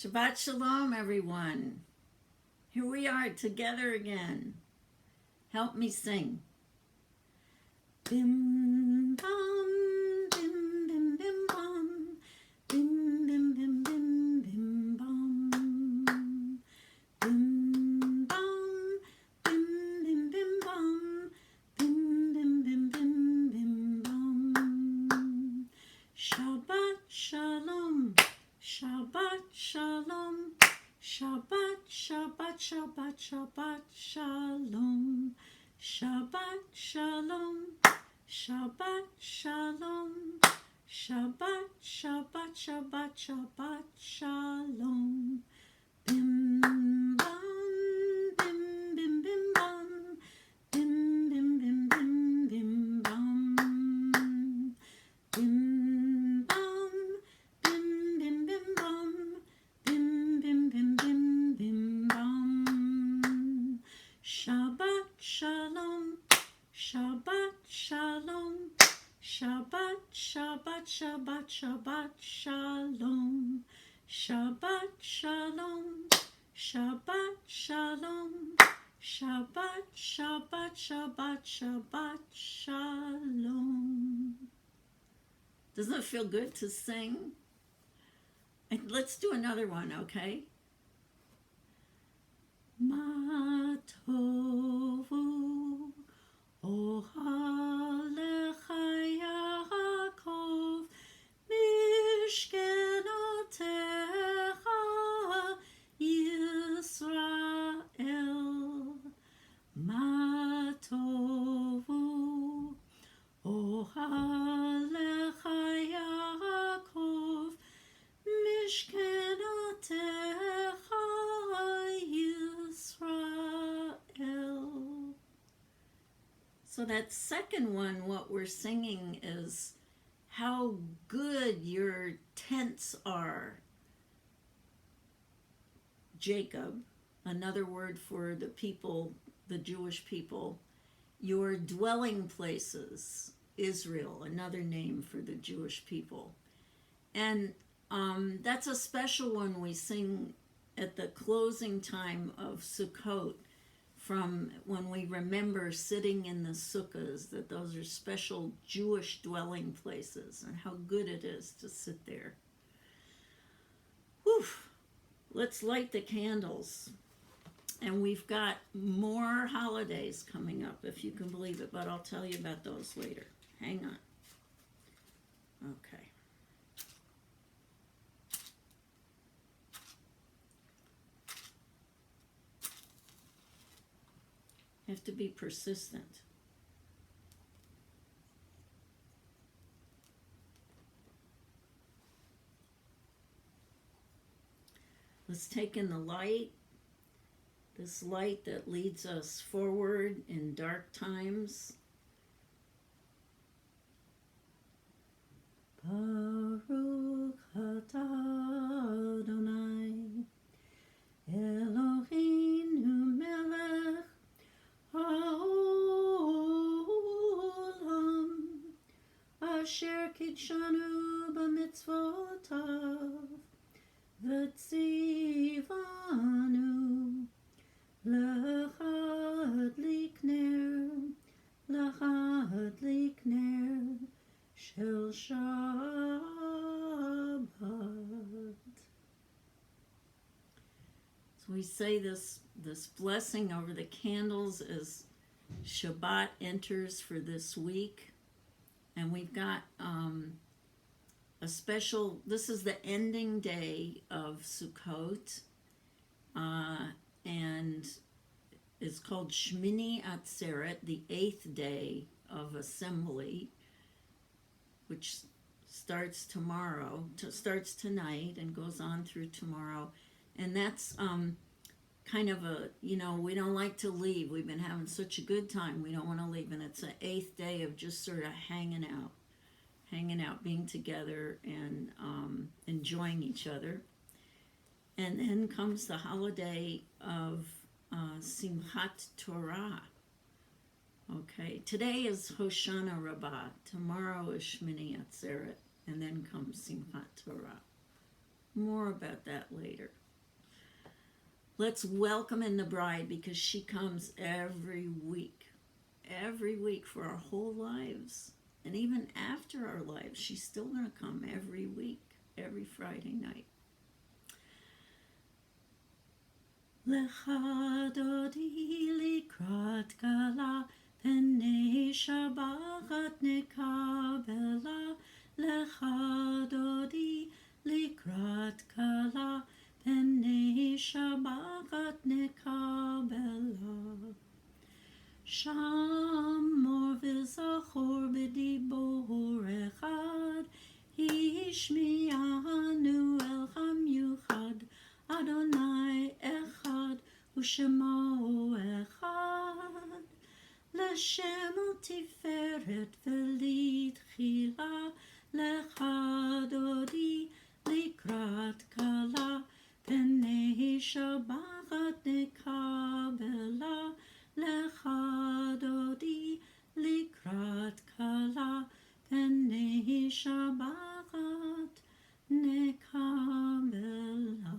Shabbat Shalom, everyone. Here we are together again. Help me sing. Bim bam, bim bim bim bam, bim bim bim bim bim bam, bim bam, bim bim bim bam, bim bim bim bim bim bam. Shabbat Shalom. Shabbat Shalom, Shabbat, Shabbat, Shabbat, Shabbat Shalom, Shabbat Shalom, Shabbat Shalom, Shabbat, Shabbat, Shabbat, Shabbat Shalom. Bim bam, bim bim bim bam, bim bim bim bim bim bam, bim. Shabbat Shalom, Shabbat Shalom, Shabbat, Shabbat, Shabbat, Shabbat Shalom, Shabbat Shalom, Shabbat Shalom, Shabbat, Shabbat, Shabbat, Shabbat Shalom. Doesn't it feel good to sing? And let's do another one, okay? Ma tovu ohalecha Yaakov mishkenotecha Yisrael. Ma tovu ohalecha Yaakov mishkenotecha Israel. So that second one, what we're singing is how good your tents are. Jacob, another word for the people, the Jewish people. Your dwelling places, Israel, another name for the Jewish people. And that's a special one we sing at the closing time of Sukkot, from when we remember sitting in the sukkahs, that those are special Jewish dwelling places, and how good it is to sit there. Whew. Let's light the candles. And we've got more holidays coming up, if you can believe it, but I'll tell you about those later. Hang on. Okay. You have to be persistent. Let's take in the light, this light that leads us forward in dark times. Baruch atah Adonai Eloheinu melech Ha'olam asher kidshanu b'mitzvotav v'tzivanu l'chadlik ner shel Shabbat. So we say this blessing over the candles as Shabbat enters for this week. And we've got a special, this is the ending day of Sukkot. And it's called Shemini Atzeret, the 8th day of assembly, which starts tonight and goes on through tomorrow. And that's kind of a, we don't like to leave. We've been having such a good time. We don't want to leave. And it's an 8th day of just sort of hanging out, being together and enjoying each other. And then comes the holiday of Simchat Torah. Okay, today is Hoshana Rabbah. Tomorrow is Shemini Atzeret. And then comes Simchat Torah. More about that later. Let's welcome in the bride because she comes every week for our whole lives. And even after our lives, she's still going to come every week, every Friday night. Lecha dodi likrat kala pnei Shabbat nekabela. Lecha dodi likrat kala pnei Shabbat nekabela. Shamor v'zachor b'dibor echad, Hishmi'anu el hamyuchad, Adonai echad, U'shemo echad. L'shem tiferet v'litchila, Lecha dodi likrat kala, Pnei Shabbat nekabela. Lecha dodi likrat kala, Pnei Shabbat nekabela.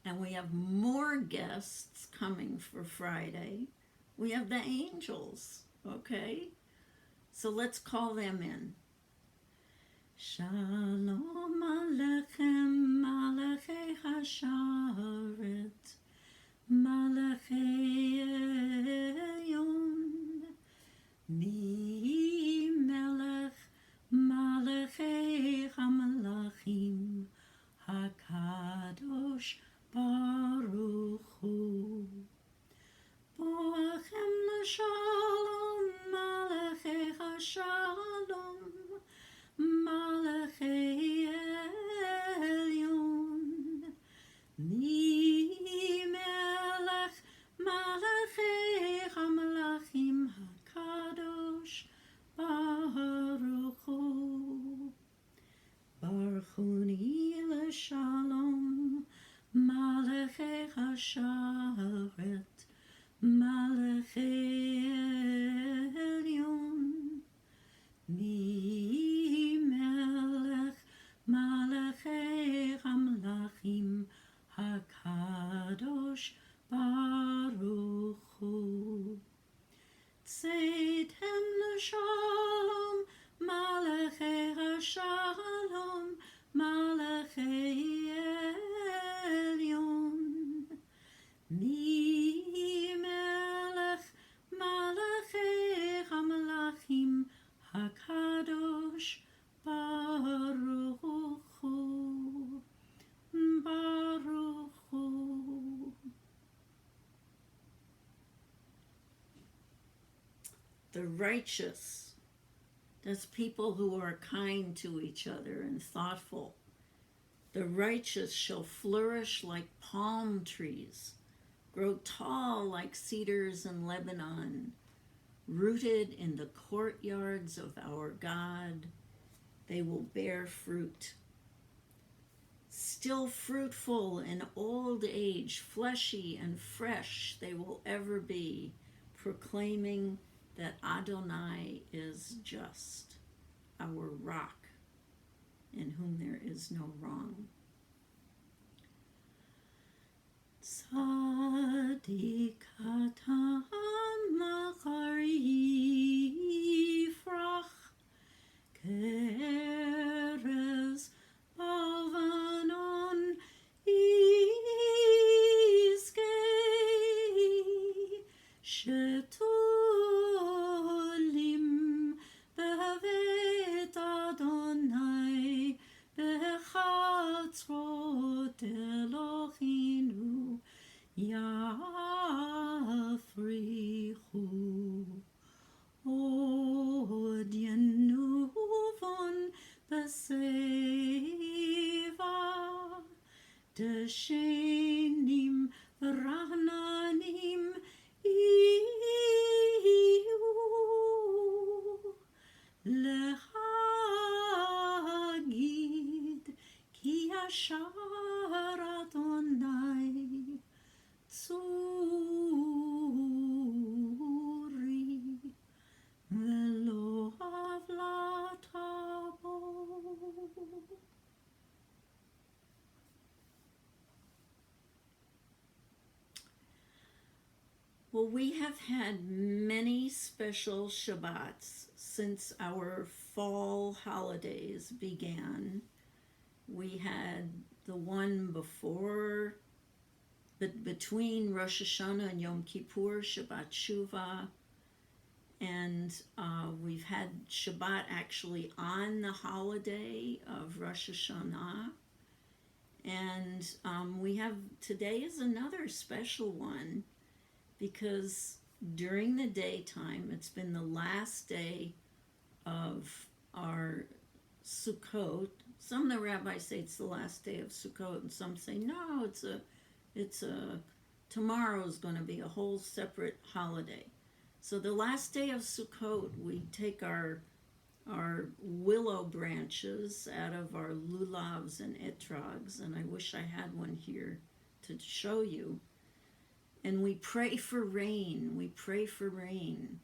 And we have more guests coming for Friday. We have the angels, okay? So let's call them in. Shalom Alechem, Malachei Hasharet, Malachei Elyon, Mi Melech, Malachei HaMelachim, HaKadosh Baruch Hu. Boachem l'shalom, Malachei Hashalom, Malachei Elyon, Mi Melech, Malachei HaMelachim, HaKadosh Baruch Hu. Baruchuni l'shalom, Malachei Hasharet, Malachei Elyon, Mi Melech, Malachei HaMelachim, HaKadosh Baruch Hu. Tzeitem l'shalom, Malachei Hashalom, Malachei Elyon, Mi Melech, Malachei HaMelachim, HaKadosh Baruch Hu, Baruch Hu. The righteous, that's people who are kind to each other and thoughtful. The righteous shall flourish like palm trees, grow tall like cedars in Lebanon, rooted in the courtyards of our God. They will bear fruit. Still fruitful in old age, fleshy and fresh they will ever be, proclaiming that Adonai is just, our rock, in whom there is no wrong. Tzadik hatam machar yifrach, Kerez Bavanon Iskei, Shetulim Bevet Adonai, Bechatzrot Elohinu Yafrichu. Od Yenuvon Beseva, Deshenim V'Rahnanim Iyu, Lehagid Ki Yashar Adonai Tzuri, Velo Avlatabo. Well, we have had many special Shabbats since our fall holidays began. We had the one before, but between Rosh Hashanah and Yom Kippur, Shabbat Shuvah, and we've had Shabbat actually on the holiday of Rosh Hashanah. And we have, today is another special one because during the daytime, it's been the last day of our Sukkot. Some of the rabbis say it's the last day of Sukkot, and some say no, tomorrow's going to be a whole separate holiday. So the last day of Sukkot, we take our willow branches out of our lulavs and etrogs, and I wish I had one here to show you. And we pray for rain. We pray for rain.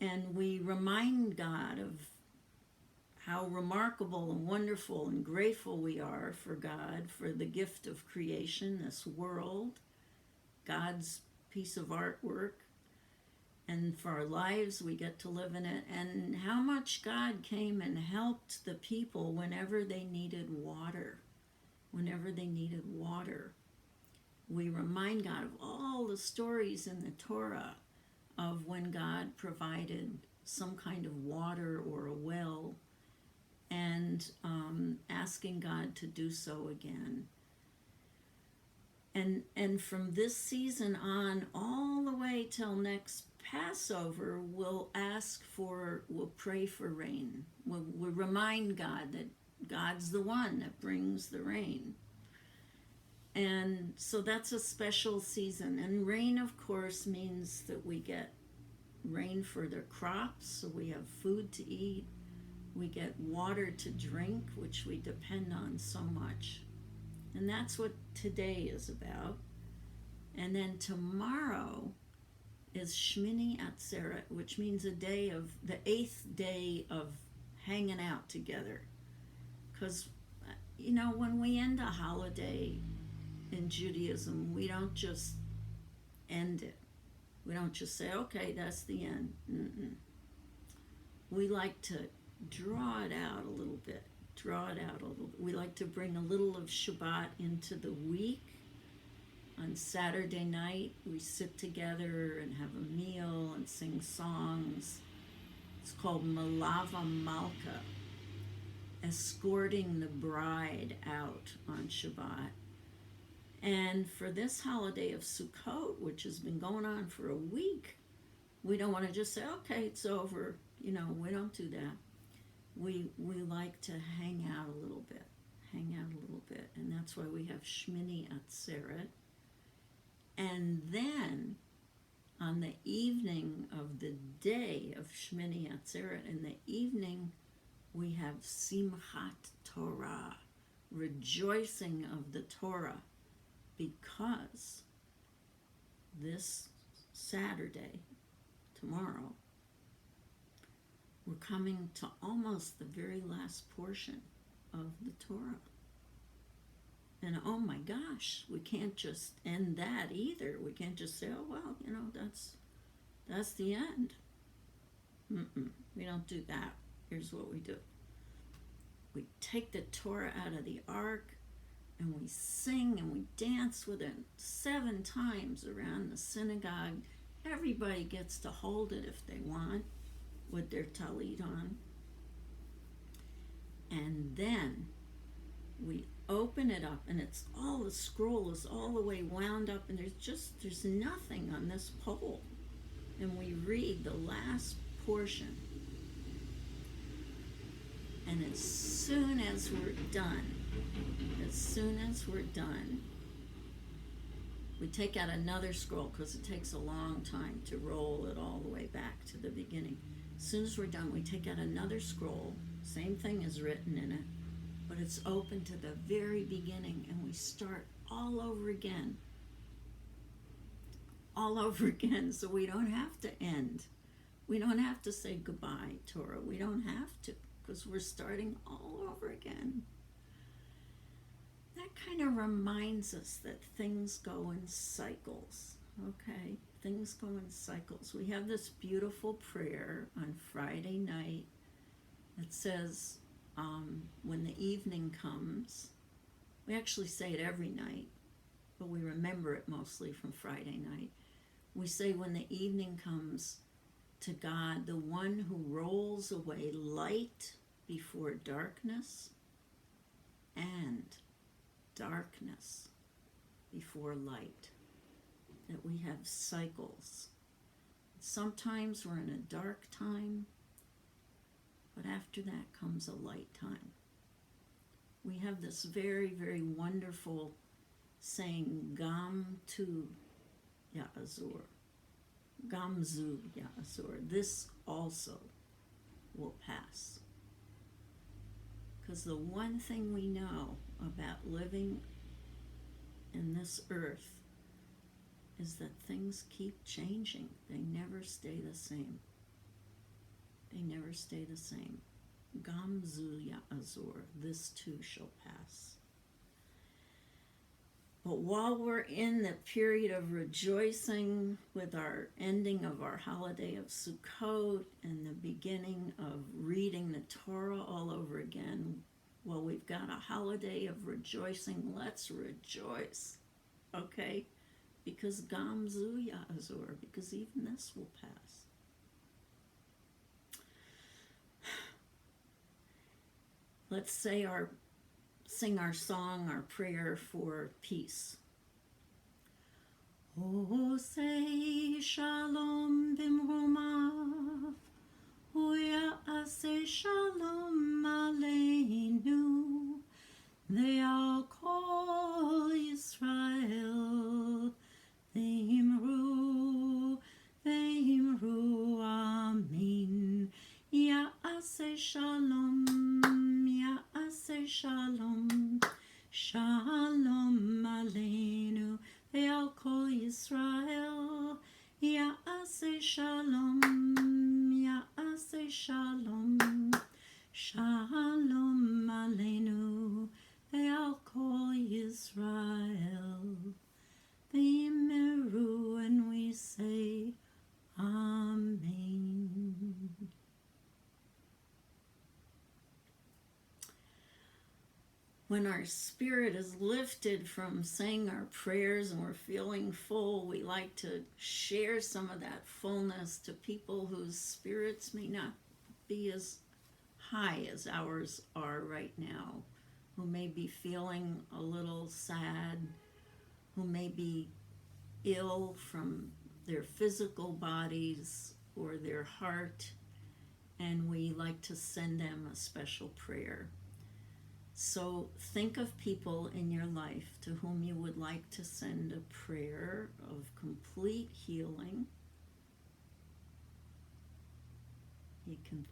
And we remind God of how remarkable and wonderful and grateful we are for God, for the gift of creation, this world, God's piece of artwork, and for our lives, we get to live in it, and how much God came and helped the people whenever they needed water. Whenever they needed water. We remind God of all the stories in the Torah of when God provided some kind of water or a well, and asking God to do so again. And from this season on, all the way till next Passover, we'll pray for rain. We'll remind God that God's the one that brings the rain. And so that's a special season. And rain, of course, means that we get rain for the crops, so we have food to eat. We get water to drink, which we depend on so much. And that's what today is about. And then tomorrow is Shemini Atzeret, which means the 8th day of hanging out together. Because, when we end a holiday in Judaism, we don't just end it. We don't just say, okay, that's the end. Mm-mm. We like to draw it out a little bit. We like to bring a little of Shabbat into the week. On Saturday night, we sit together and have a meal and sing songs. It's called Malava Malka, escorting the bride out on Shabbat. And for this holiday of Sukkot, which has been going on for a week, we don't want to just say, okay, it's over. We don't do that. We like to hang out a little bit. And that's why we have Shemini Atzeret. And then, on the evening of the day of Shemini Atzeret, in the evening, we have Simchat Torah, rejoicing of the Torah, because this Saturday, tomorrow, we're coming to almost the very last portion of the Torah. And oh my gosh, we can't just end that either. We can't just say, oh, well, that's the end. We don't do that. Here's what we do. We take the Torah out of the ark, and we sing and we dance with it 7 times around the synagogue. Everybody gets to hold it if they want, with their talit on. And then we open it up, and the scroll is all the way wound up, and there's nothing on this pole. And we read the last portion. And as soon as we're done, we take out another scroll, because it takes a long time to roll it all the way back to the beginning. As soon as we're done, we take out another scroll. Same thing is written in it, but it's open to the very beginning, and we start all over again. So we don't have to end. We don't have to say goodbye, Torah. We don't have to, because we're starting all over again. That kind of reminds us that things go in cycles, okay? Things go in cycles. We have this beautiful prayer on Friday night that says, when the evening comes, we actually say it every night, but we remember it mostly from Friday night. We say, when the evening comes, to God, the one who rolls away light before darkness and darkness before light. That we have cycles. Sometimes we're in a dark time, but after that comes a light time. We have this very, very wonderful saying, Gam tu Ya'azur. Gamzu Ya'azur. This also will pass. Because the one thing we know about living in this earth is that things keep changing. They never stay the same. They never stay the same. Gamzu Ya'azur. This too shall pass. But while we're in the period of rejoicing with our ending of our holiday of Sukkot and the beginning of reading the Torah all over again, well, we've got a holiday of rejoicing. Let's rejoice, okay? Because Gamzu Ya'azur, because even this will pass. Let's sing our song, our prayer for peace. O say shalom bimroma, o ya'aseh shalom aleinu, ve'al kol Yisrael, ve'imru amin, ya'aseh shalom, ya'aseh shalom, shalom aleinu, ve'al kol Yisrael, ya'aseh shalom, ya'aseh shalom, shalom aleinu, ve'al kol Yisrael, ve'imiru, and we say, Amen. When our spirit is lifted from saying our prayers and we're feeling full, we like to share some of that fullness to people whose spirits may not be as high as ours are right now, who may be feeling a little sad, who may be ill from their physical bodies or their heart, and we like to send them a special prayer. So think of people in your life to whom you would like to send a prayer of complete healing. You can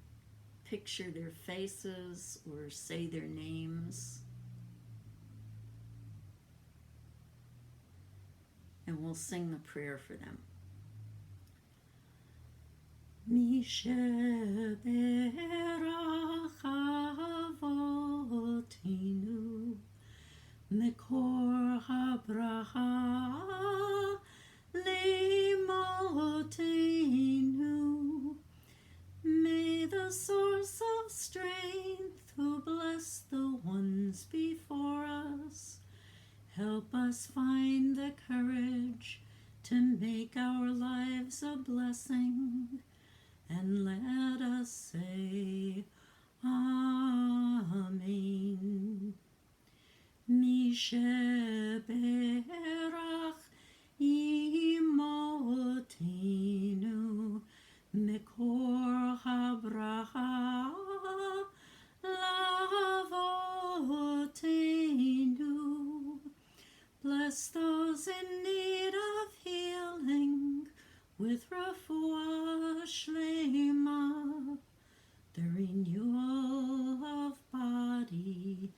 picture their faces or say their names. And we'll sing the prayer for them. Mishe berach avotinu, mekor habracha lemotenu. May the source of strength who bless the ones before us help us find the courage to make our lives a blessing, and let us say, Amen. Mishe berach imotenu, mekor habracha lavotenu. Bless those in need of healing with refuah shlema, the renewal of body,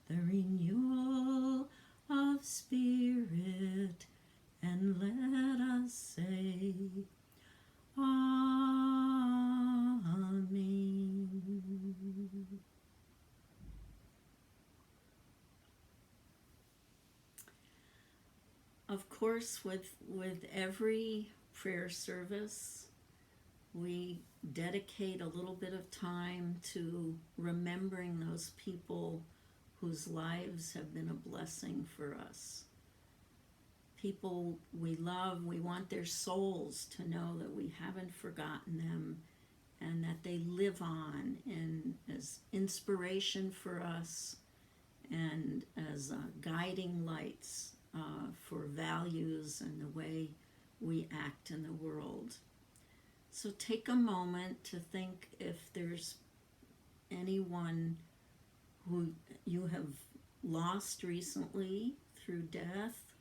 the renewal of spirit, and let us say, Amen. Of course, with every prayer service, we dedicate a little bit of time to remembering those people whose lives have been a blessing for us. People we love, we want their souls to know that we haven't forgotten them and that they live on and as inspiration for us and as guiding lights for values and the way we act in the world. So take a moment to think if there's anyone who you have lost recently through death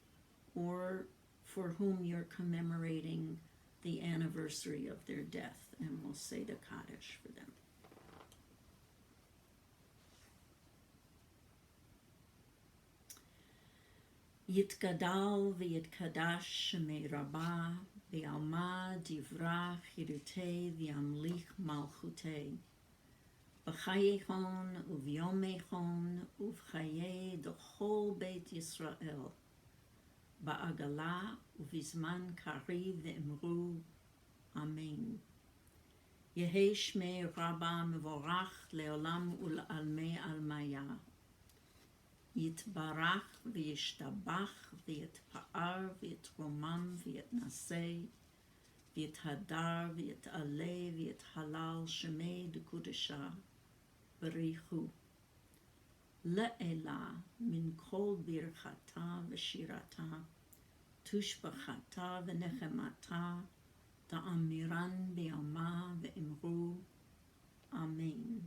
or for whom you're commemorating the anniversary of their death, and we'll say the Kaddish for them. Yitgadal v'yitkadash shemei Rabbah v'alma divrach hirutei v'yamlich malchutei b'chayechon uv'yomechon uv'chayei d'chol beit Yisrael ba'agala uv'izman kariv v'emru Amen. Yehei shmei Rabbah mevorach leolam ul'almei almaya יתברך וישתבח ויתפאר ויתרומם ויתנשא ויתהדר ויתעלה ויתהלל שמי דקודשה בריחו לעילה מן כל ברכתה ושירתה תושבחתה ונחמתה תאמירן ביומה ואמרו אמן.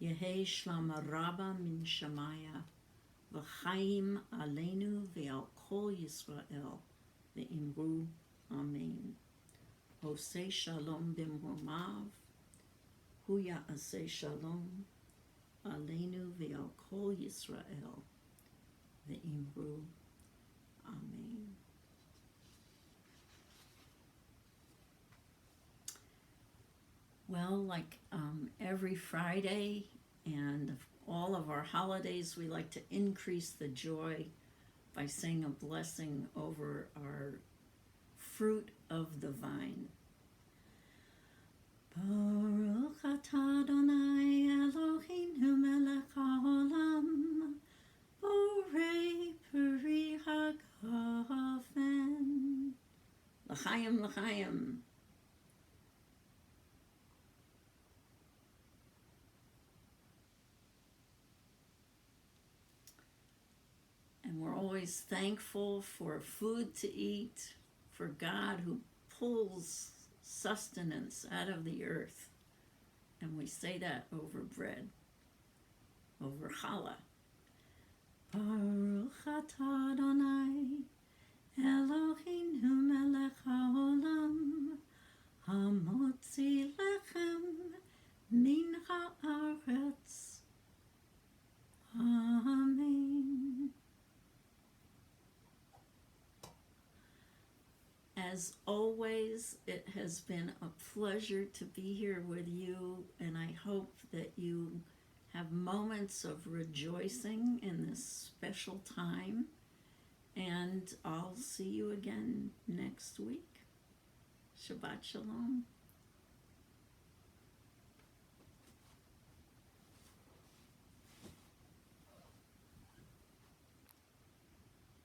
יהי שלום רבה מן שמיה וחיים עלינו ועל כל ישראל ואמרו אמן. עושה שלום במרומיו הוא יעשה שלום עלינו ועל כל ישראל ואמרו אמן. Well, like every Friday and all of our holidays, we like to increase the joy by saying a blessing over our fruit of the vine. Baruch atah Adonai Eloheinu melech haolam, borei peri hagafen. L'chaim, l'chaim. And we're always thankful for food to eat, for God who pulls sustenance out of the earth. And we say that over bread, over challah. Baruch atah Adonai Eloheinu melech haolam, hamotzi lechem min haaretz. Amen. As always, it has been a pleasure to be here with you, and I hope that you have moments of rejoicing in this special time, and I'll see you again next week. Shabbat Shalom.